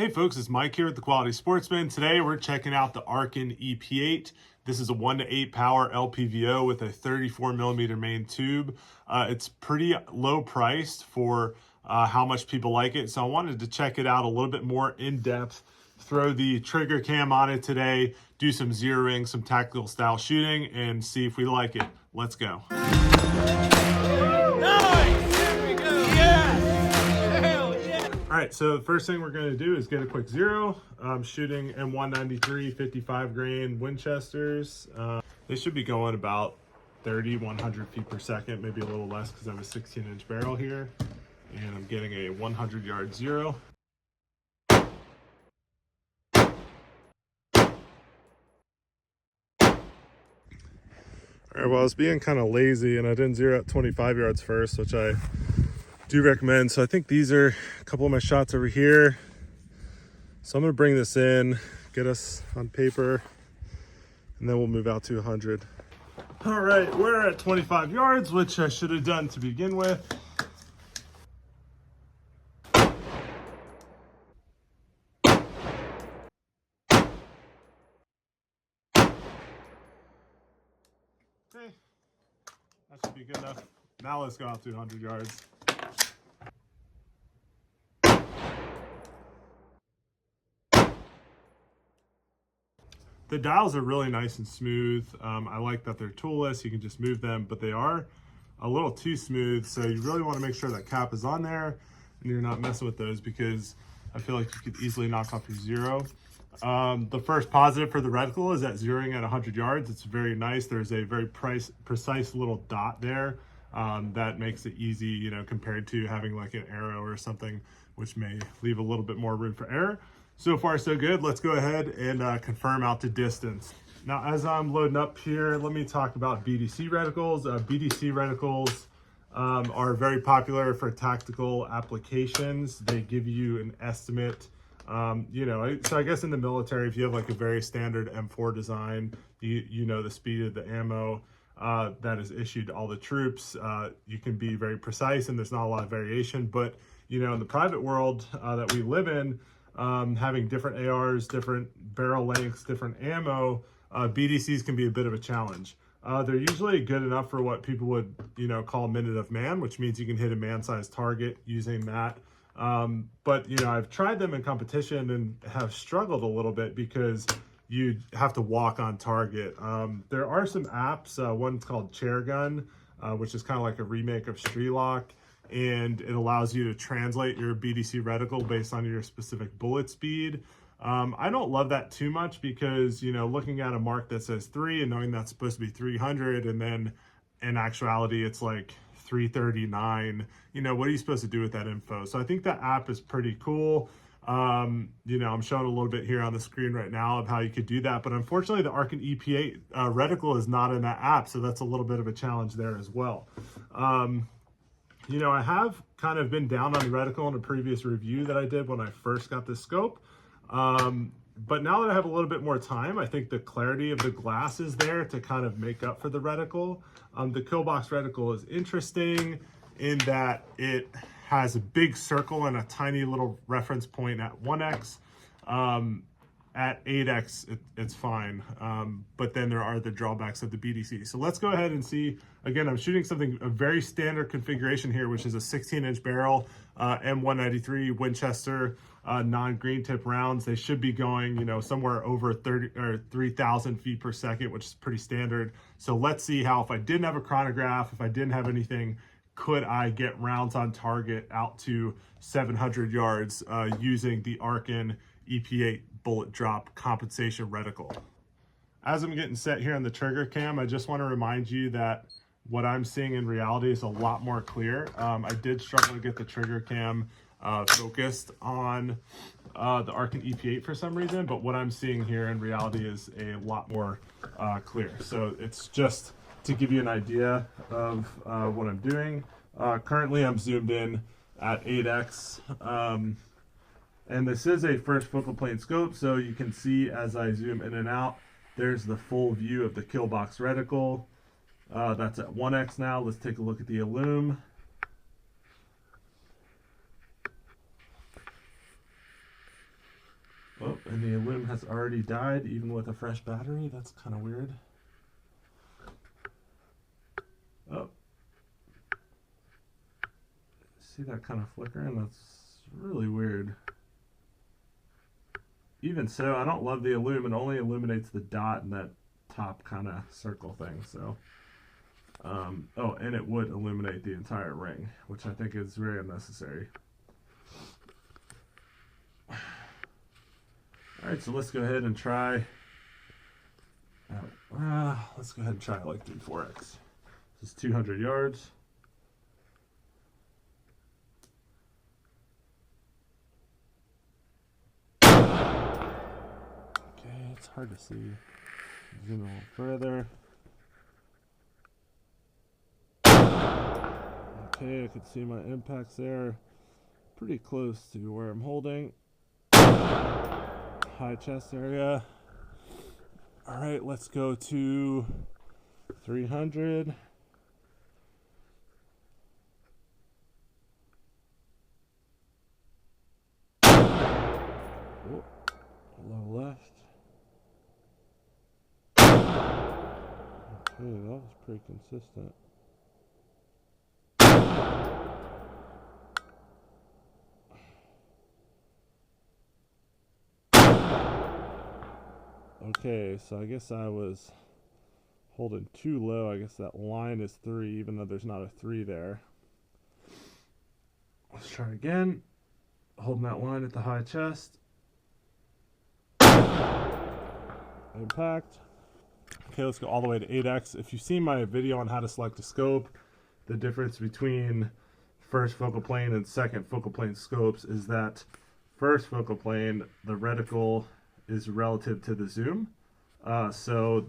Hey folks, it's Mike here with The Quality Sportsman. Today we're checking out the Arken EP8. This is a 1-to-8 power LPVO with a 34mm main tube. It's pretty low priced for how much people like it, so I wanted to check it out a little bit more in depth, throw the trigger cam on it today, do some zeroing, some tactical style shooting, and see if we like it. Let's go. All right, so the first thing we're going to do is get a quick zero. I'm shooting M193 55 grain Winchesters. They should be going about 100 feet per second, maybe a little less because I have a 16-inch barrel here. And I'm getting a 100-yard zero. All right, well, I was being kind of lazy and I didn't zero at 25 yards first, which I do recommend. So I think these are a couple of my shots over here. So I'm going to bring this in, get us on paper, and then we'll move out to 100. All right, we're at 25 yards, which I should have done to begin with. Okay, that should be good enough. Now let's go out to 100 yards. The dials are really nice and smooth. I like that they're toolless. You can just move them, but they are a little too smooth. So you really want to make sure that cap is on there and you're not messing with those, because I feel like you could easily knock off your zero. The first positive for the reticle is that zeroing at 100 yards, it's very nice. There's a very precise little dot there that makes it easy, you know, compared to having like an arrow or something, which may leave a little bit more room for error. So far, so good. Let's go ahead and confirm out the distance. Now, as I'm loading up here, let me talk about BDC reticles. BDC reticles are very popular for tactical applications. They give you an estimate. You know, so I guess in the military, if you have like a very standard M4 design, you know the speed of the ammo that is issued to all the troops. You can be very precise and there's not a lot of variation. But, you know, in the private world that we live in, having different ARs, different barrel lengths, different ammo, BDCs can be a bit of a challenge. They're usually good enough for what people would, you know, call a minute of man, which means you can hit a man-sized target using that. But, you know, I've tried them in competition and have struggled a little bit because you have to walk on target. There are some apps, one's called Chair Gun, which is kind of like a remake of Streetlock. And it allows you to translate your BDC reticle based on your specific bullet speed. I don't love that too much because, you know, looking at a mark that says 3 and knowing that's supposed to be 300 and then in actuality it's like 339, you know, what are you supposed to do with that info? So I think that app is pretty cool. You know, I'm showing a little bit here on the screen right now of how you could do that, but unfortunately the Arken EP8 reticle is not in that app, so that's a little bit of a challenge there as well. You know, I have kind of been down on the reticle in a previous review that I did when I first got the scope. But now that I have a little bit more time, I think the clarity of the glass is there to kind of make up for the reticle. The KLBOX reticle is interesting in that it has a big circle and a tiny little reference point at 1x. At 8x, it's fine. But then there are the drawbacks of the BDC. So let's go ahead and see. Again, I'm shooting something, a very standard configuration here, which is a 16-inch barrel, M193 Winchester, non-green tip rounds. They should be going, you know, somewhere over 3,000 feet per second, which is pretty standard. So let's see how, if I didn't have a chronograph, if I didn't have anything, could I get rounds on target out to 700 yards using the Arken EP8 bullet drop compensation reticle. As I'm getting set here on the trigger cam, I just want to remind you that what I'm seeing in reality is a lot more clear. I did struggle to get the trigger cam focused on the Arken EP8 for some reason, but what I'm seeing here in reality is a lot more clear. So it's just to give you an idea of what I'm doing. Currently I'm zoomed in at 8x. And this is a first focal plane scope, so you can see as I zoom in and out, there's the full view of the KLBOX reticle. That's at 1x now. Let's take a look at the Illum. and the aluminum has already died even with a fresh battery. That's kind of weird. Oh. See that kind of flickering? That's really weird. Even so, I don't love the aluminum. It only illuminates the dot and that top kind of circle thing. So, oh, and it would illuminate the entire ring, which I think is very unnecessary. All right, so let's go ahead and try. Let's go ahead and try like 3-4X. This is 200 yards. Okay, it's hard to see. Zoom a little further. Okay, I can see my impacts there. Pretty close to where I'm holding. High chest area. All right, let's go to 300. Oh, low left. Okay, that was pretty consistent. Okay, so I guess I was holding too low. I guess that line is 3, even though there's not a 3 there. Let's try again. Holding that line at the high chest. Impact. Okay, let's go all the way to 8X. If you've seen my video on how to select a scope, the difference between first focal plane and second focal plane scopes is that first focal plane, the reticle is relative to the zoom. So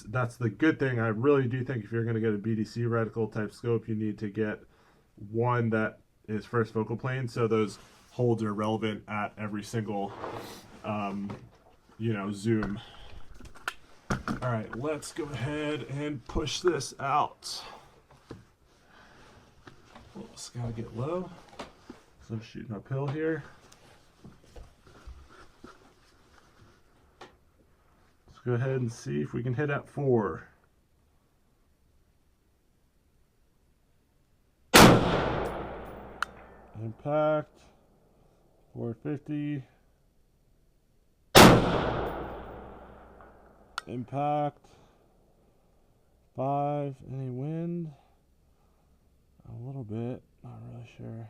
that's the good thing. I really do think if you're going to get a BDC reticle type scope, you need to get one that is first focal plane. So those holds are relevant at every single, zoom. All right, let's go ahead and push this out. Well, it's got to get low. So I'm shooting uphill here. Let's go ahead and see if we can hit at 4. Impact, 450. Impact, 5. Any wind? A little bit, not really sure.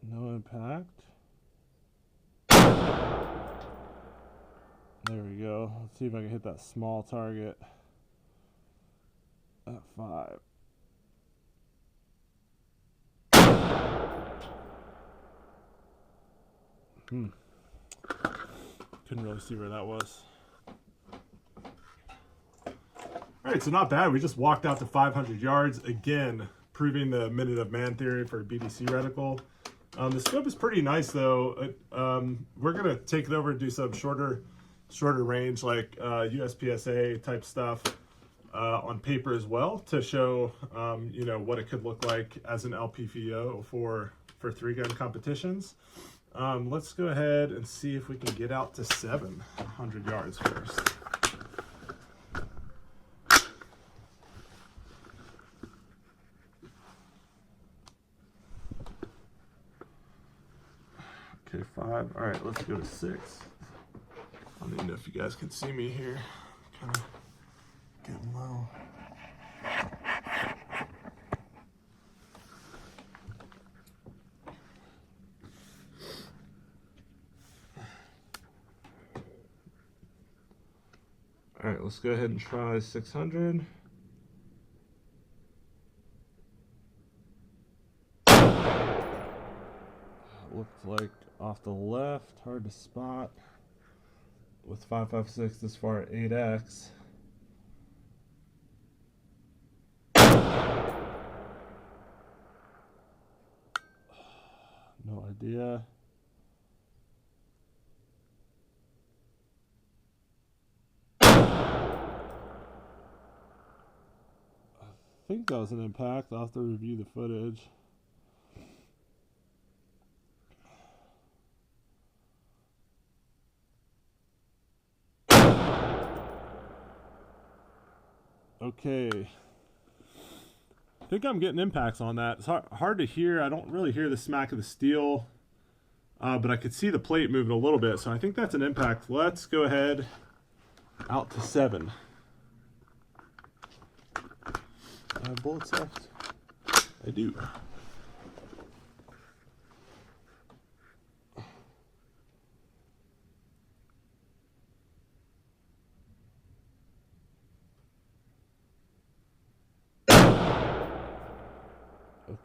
No impact. There we go. Let's see if I can hit that small target at 5. Couldn't really see where that was. All right, so not bad. We just walked out to 500 yards. Again, proving the minute of man theory for BDC reticle. The scope is pretty nice, though. We're going to take it over and do some shorter range, like USPSA type stuff on paper as well, to show, what it could look like as an LPVO for 3-gun competitions. Let's go ahead and see if we can get out to 700 yards first. Okay, 5. All right, let's go to 6. I don't even know if you guys can see me here. Kind of getting low. All right, let's go ahead and try 600. Looks like off the left, hard to spot. With 5.56 this far at 8X. No idea. I think that was an impact. I'll have to review the footage. Okay. I think I'm getting impacts on that. It's hard to hear. I don't really hear the smack of the steel, but I could see the plate moving a little bit. So I think that's an impact. Let's go ahead out to 7. I have bullets left. I do.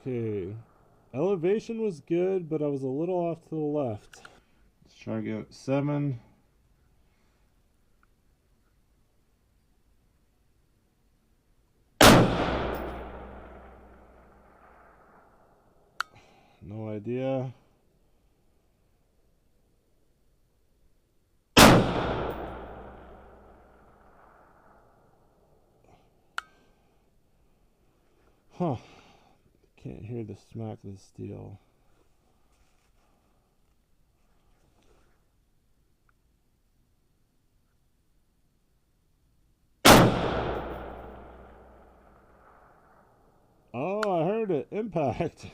Okay, elevation was good, but I was a little off to the left. Let's try to get 7. No idea. Huh. Can't hear the smack of the steel. Oh, I heard it. Impact.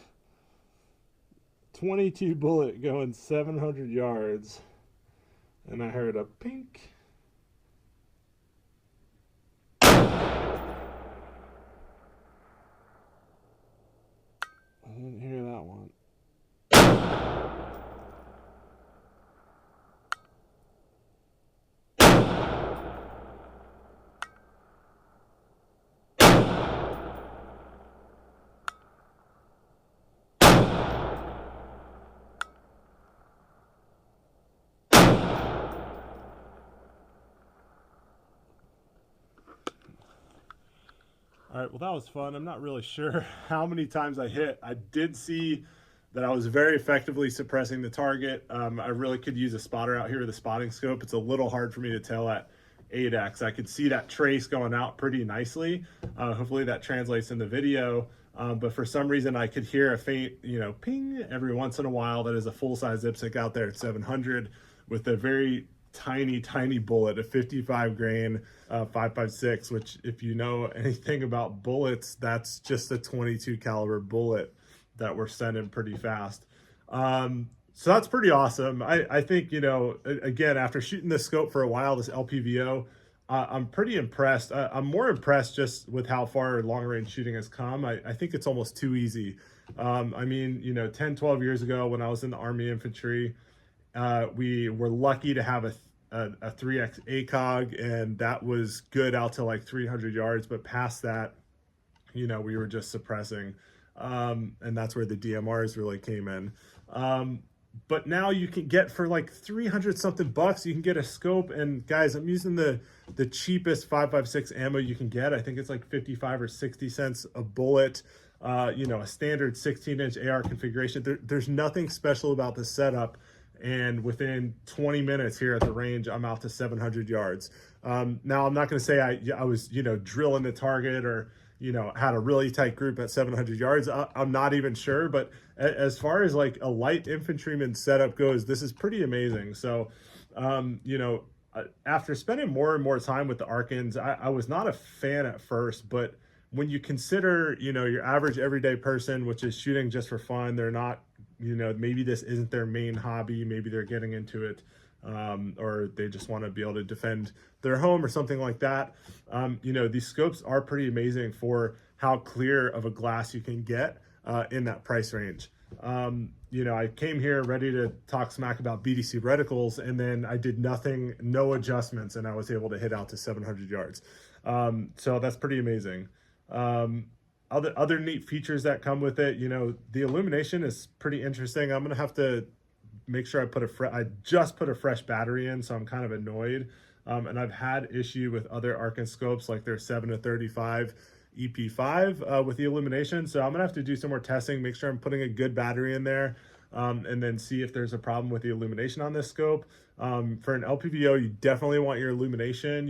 22 bullet going 700 yards. And I heard a pink. I didn't hear that one. All right, well, that was fun. I'm not really sure how many times I hit. I did see that I was very effectively suppressing the target. I really could use a spotter out here with a spotting scope. It's a little hard for me to tell at 8x. I could see that trace going out pretty nicely. Hopefully that translates in the video. But for some reason, I could hear a faint, ping every once in a while. That is a full-size IPSC out there at 700 with a very tiny bullet, a 55 grain 5.56, which if you know anything about bullets, that's just a 22 caliber bullet that we're sending pretty fast. So that's pretty awesome. I think, again, after shooting this scope for a while, this LPVO, I'm pretty impressed. I'm more impressed just with how far long range shooting has come. I think it's almost too easy. 10, 12 years ago when I was in the Army infantry, we were lucky to have a 3x ACOG, and that was good out to like 300 yards. But past that, we were just suppressing. And that's where the DMRs really came in. But now you can get for like 300 something bucks, you can get a scope. And guys, I'm using the cheapest 5.56 ammo you can get. I think it's like 55 or 60 cents a bullet. A standard 16-inch AR configuration. There's nothing special about this setup. And within 20 minutes here at the range, I'm out to 700 yards. Now, I'm not going to say I was, drilling the target or, had a really tight group at 700 yards. I'm not even sure. But as far as like a light infantryman setup goes, this is pretty amazing. So, after spending more and more time with the Arkens, I was not a fan at first, but when you consider, your average everyday person, which is shooting just for fun, they're not, maybe this isn't their main hobby, maybe they're getting into it, or they just want to be able to defend their home or something like that. These scopes are pretty amazing for how clear of a glass you can get in that price range. I came here ready to talk smack about BDC reticles, and then I did nothing, no adjustments, and I was able to hit out to 700 yards. So that's pretty amazing. Other neat features that come with it, the illumination is pretty interesting. I'm gonna have to make sure I just put a fresh battery in, so I'm kind of annoyed. And I've had issue with other Arken scopes, like their 7-35 EP5 with the illumination. So I'm gonna have to do some more testing, make sure I'm putting a good battery in there, and then see if there's a problem with the illumination on this scope. For an LPVO, you definitely want your illumination,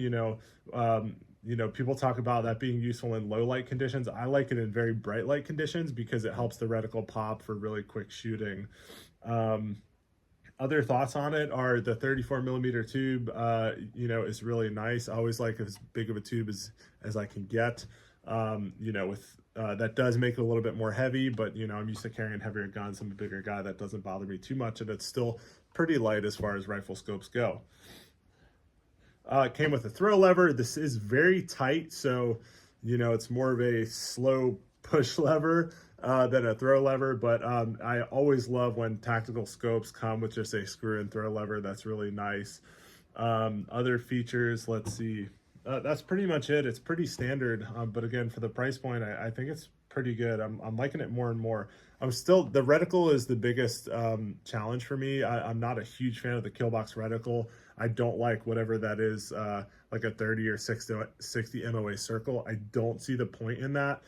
You know, people talk about that being useful in low light conditions. I like it in very bright light conditions because it helps the reticle pop for really quick shooting. Other thoughts on it are the 34 millimeter tube, you know, is really nice. I always like as big of a tube as I can get. You know, with that does make it a little bit more heavy, but you know, I'm used to carrying heavier guns. I'm a bigger guy. That doesn't bother me too much, and it's still pretty light as far as rifle scopes go. It came with a throw lever. This is very tight, so you know, it's more of a slow push lever than a throw lever, but I always love when tactical scopes come with just a screw and throw lever. That's really nice. Other features, let's see. That's pretty much it. It's pretty standard, but again, for the price point, I think it's pretty good. I'm liking it more and more. The reticle is the biggest challenge for me. I'm not a huge fan of the KLBOX reticle. I don't like whatever that is, like a 30 or 60 MOA circle. I don't see the point in that.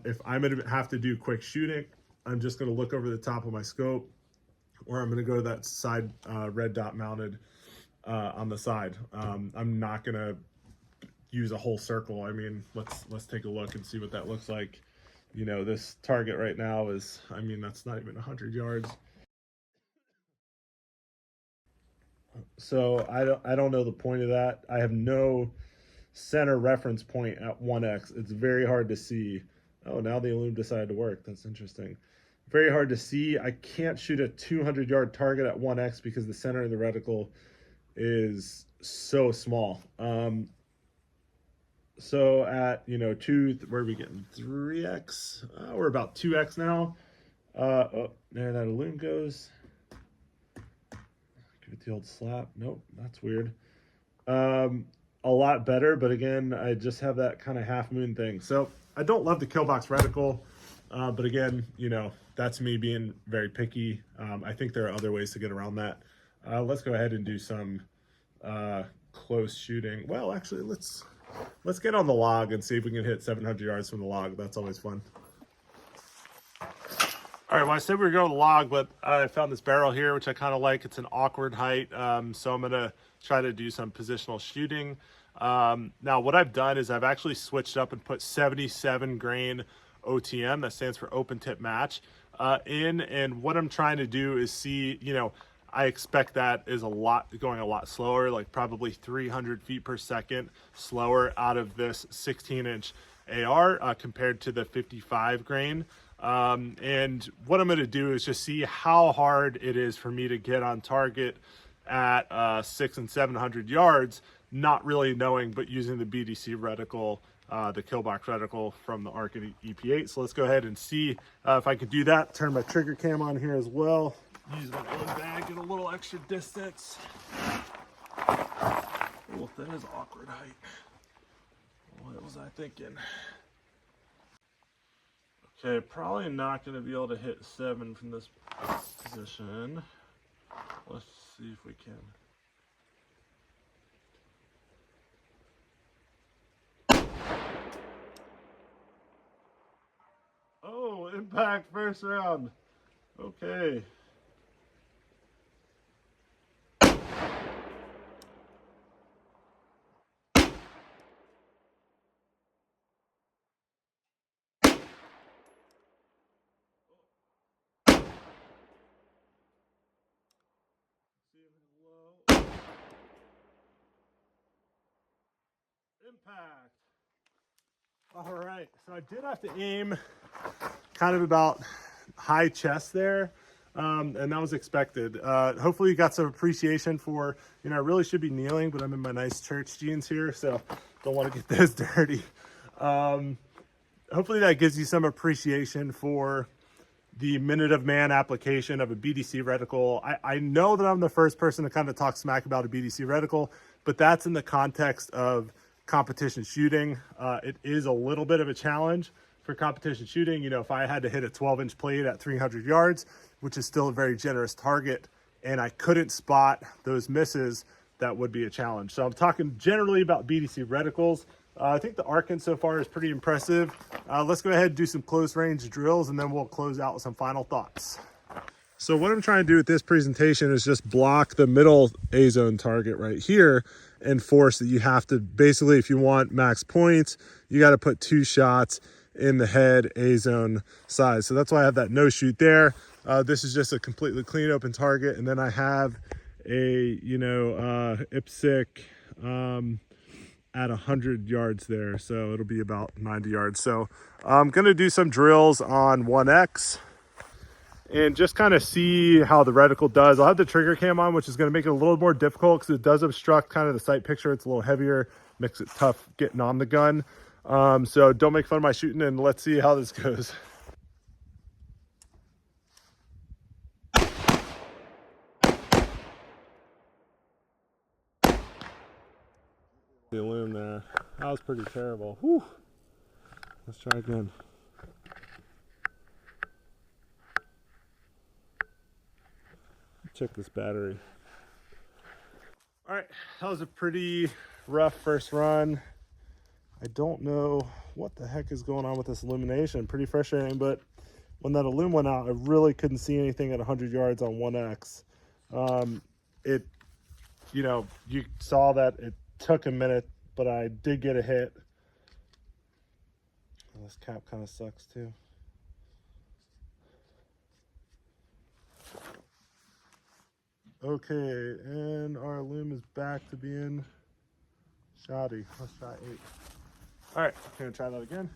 If I'm gonna have to do quick shooting, I'm just gonna look over the top of my scope, or I'm gonna go to that side red dot mounted on the side. I'm not gonna use a whole circle. I mean, let's take a look and see what that looks like. You know, this target right now is, I mean, that's not even 100 yards. So I don't know the point of that. I have no center reference point at 1x. It's very hard to see. Oh, now the Illume decided to work. That's interesting. Very hard to see. I can't shoot a 200-yard target at 1x because the center of the reticle is so small. So at, you know, where are we getting? 3x? We're about 2x now. Oh, there that Illume goes. Give it the old slap. Nope, that's weird. A lot better, but again, I just have that kind of half moon thing. So I don't love the KLBOX reticle, but again, you know, that's me being very picky. I think there are other ways to get around that. Let's go ahead and do some close shooting. Well, actually, let's get on the log and see if we can hit 700 yards from the log. That's always fun. All right, well, I said we were going to log, but I found this barrel here, which I kind of like. It's an awkward height, so I'm going to try to do some positional shooting. Now, what I've done is I've actually switched up and put 77 grain OTM, that stands for open tip match, in. And what I'm trying to do is see, you know, I expect that is going a lot slower, like probably 300 feet per second slower out of this 16-inch AR compared to the 55 grain. And what I'm going to do is just see how hard it is for me to get on target at 600 and 700 yards, not really knowing, but using the BDC reticle, the KLBOX reticle from the Arken EP8. So let's go ahead and see if I can do that. Turn my trigger cam on here as well. Use my own bag, get a little extra distance. Oh, that is awkward height. What was I thinking? Okay, probably not going to be able to hit 7 from this position. Let's see if we can. Oh, impact first round. Okay. Impact. All right, so I did have to aim kind of about high chest there, and that was expected. Hopefully you got some appreciation for, you know, I really should be kneeling, but I'm in my nice church jeans here, so don't want to get those dirty. Hopefully that gives you some appreciation for the minute of man application of a BDC reticle. I know that I'm the first person to kind of talk smack about a BDC reticle, but that's in the context of competition shooting. It is a little bit of a challenge for competition shooting. You know, if I had to hit a 12-inch plate at 300 yards, which is still a very generous target, and I couldn't spot those misses, that would be a challenge. So I'm talking generally about BDC reticles. I think the Arken so far is pretty impressive. Let's go ahead and do some close range drills, and then we'll close out with some final thoughts. So what I'm trying to do with this presentation is just block the middle A-zone target right here. enforced that you have to basically, if you want max points, you got to put 2 shots in the head A zone size. So that's why I have that no shoot there. This is just a completely clean open target. And then I have a, IPSC at 100 yards there. So it'll be about 90 yards. So I'm going to do some drills on 1X and just kind of see how the reticle does. I'll have the trigger cam on, which is going to make it a little more difficult because it does obstruct kind of the sight picture. It's a little heavier, makes it tough getting on the gun. So don't make fun of my shooting, and let's see how this goes. The loom there, that was pretty terrible. Whew. Let's try again. Check this battery. All right, that was a pretty rough first run. I don't know what the heck is going on with this illumination. Pretty frustrating, but when that illum went out, I really couldn't see anything at 100 yards on 1X. You saw that it took a minute, but I did get a hit. Oh, this cap kind of sucks too. Okay, and our loom is back to being shoddy. Let's try 8. All right, gonna try that again.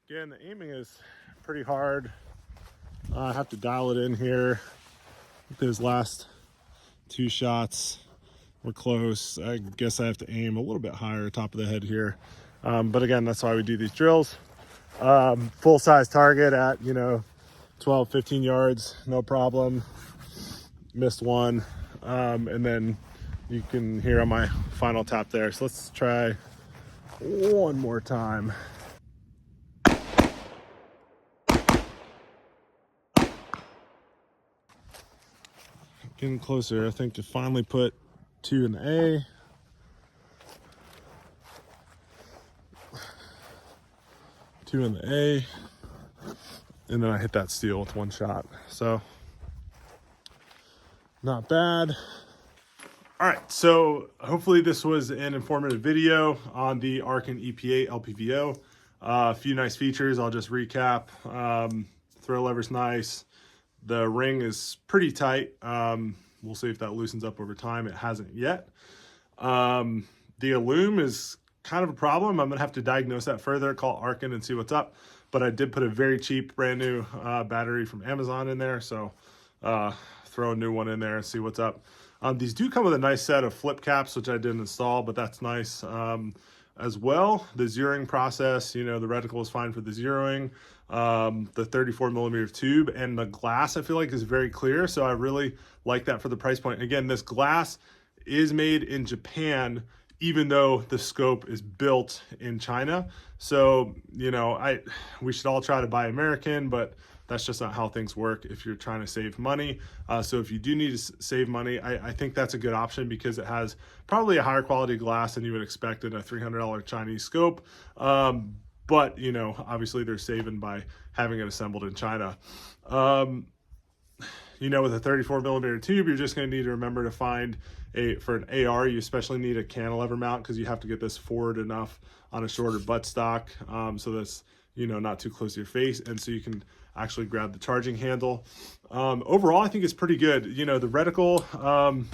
Again, the aiming is pretty hard. I have to dial it in here. Those last 2 shots were close. I guess I have to aim a little bit higher, top of the head here. But again, that's why we do these drills. Full size target at 12, 15 yards, no problem. Missed one, and then you can hear on my final tap there. So let's try one more time. Getting closer, I think, to finally put 2 in the A. Two in the A, and then I hit that steel with 1 shot. So not bad. All right, so hopefully this was an informative video on the Arken EP8 LPVO. A few nice features. I'll just recap. Throw lever's nice. The ring is pretty tight. We'll see if that loosens up over time. It hasn't yet. The illum is kind of a problem. I'm gonna have to diagnose that further, call Arken and see what's up. But I did put a very cheap, brand new battery from Amazon in there. So throw a new one in there and see what's up. These do come with a nice set of flip caps, which I didn't install, but that's nice. As well, the zeroing process, the reticle is fine for the zeroing. The 34 millimeter tube and the glass I feel like is very clear. So I really like that for the price point. Again, this glass is made in Japan, even though the scope is built in China. So, we should all try to buy American, but that's just not how things work if you're trying to save money. So if you do need to save money, I think that's a good option because it has probably a higher quality glass than you would expect in a $300 Chinese scope. But, obviously they're saving by having it assembled in China. With a 34 millimeter tube, you're just going to need to remember to find for an AR, you especially need a cantilever mount because you have to get this forward enough on a shorter buttstock so that's, not too close to your face. And so you can actually grab the charging handle. Overall, I think it's pretty good. The reticle,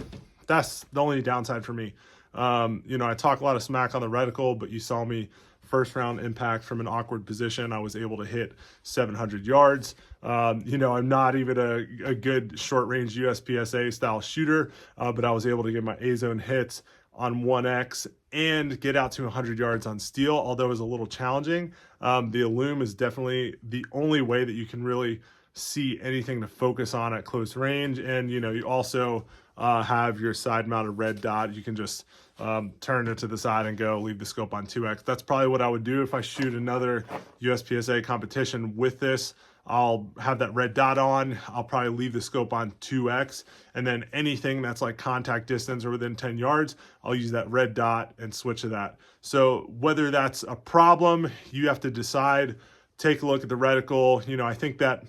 that's the only downside for me. I talk a lot of smack on the reticle, but you saw me first round impact from an awkward position. I was able to hit 700 yards. I'm not even a good short range USPSA style shooter, but I was able to get my A zone hits on 1X and get out to 100 yards on steel, although it was a little challenging. The illum is definitely the only way that you can really see anything to focus on at close range. And, you also have your side mounted red dot. You can just turn it to the side and go, leave the scope on 2X. That's probably what I would do if I shoot another USPSA competition with this. I'll have that red dot on. I'll probably leave the scope on 2x, and then anything that's like contact distance or within 10 yards, I'll use that red dot and switch to that. So whether that's a problem, you have to decide. Take a look at the reticle. You know, I think that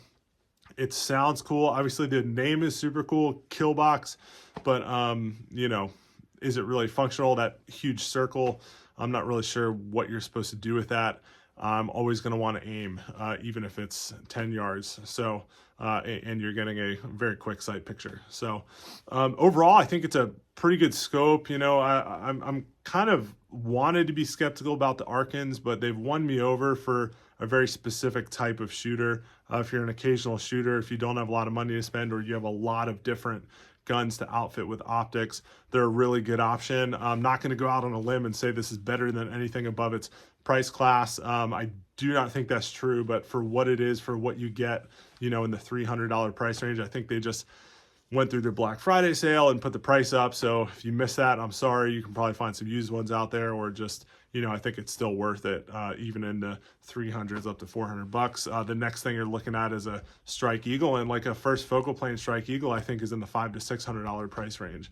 it sounds cool. Obviously the name is super cool, KLBOX, but you know, is it really functional? That huge circle, I'm not really sure what you're supposed to do with that. I'm always going to want to aim, even if it's 10 yards. So, and you're getting a very quick sight picture. So, overall, I think it's a pretty good scope. You know, I'm kind of wanted to be skeptical about the Arkens, but they've won me over for a very specific type of shooter. If you're an occasional shooter, if you don't have a lot of money to spend, or you have a lot of different guns to outfit with optics, they're a really good option. I'm not going to go out on a limb and say this is better than anything above its price class. I do not think that's true, but for what it is, for what you get, you know, in the $300 price range, I think they just went through their Black Friday sale and put the price up. So if you missed that, I'm sorry. You can probably find some used ones out there, or just, you know, I think it's still worth it, even in the 300s up to $400. The next thing you're looking at is a Strike Eagle, and like a first focal plane Strike Eagle, I think is in the $500 to $600 price range.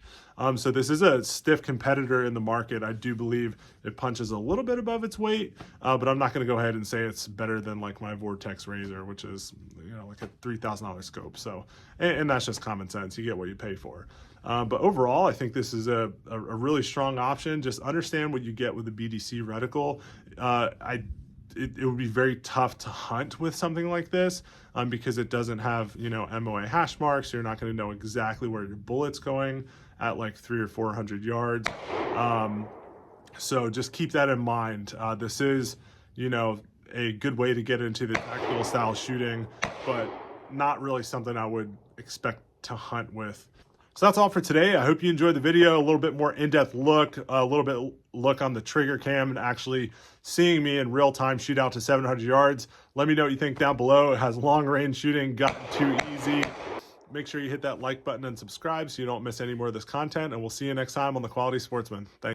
So this is a stiff competitor in the market. I do believe it punches a little bit above its weight, but I'm not going to go ahead and say it's better than like my Vortex Razor, which is, you know, like a $3,000 scope. So, and that's just common sense. You get what you pay for. But overall, I think this is a really strong option. Just understand what you get with the BDC reticle. It would be very tough to hunt with something like this, because it doesn't have, you know, MOA hash marks. So you're not going to know exactly where your bullet's going at like 300 or 400 yards. So just keep that in mind. This is, you know, a good way to get into the tactical style shooting, but not really something I would expect to hunt with. So that's all for today. I hope you enjoyed the video. A little bit more in-depth look, a little bit look on the trigger cam and actually seeing me in real time shoot out to 700 yards. Let me know what you think down below. It has long range shooting, got too easy. Make sure you hit that like button and subscribe so you don't miss any more of this content, and we'll see you next time on The Quality Sportsman. Thanks.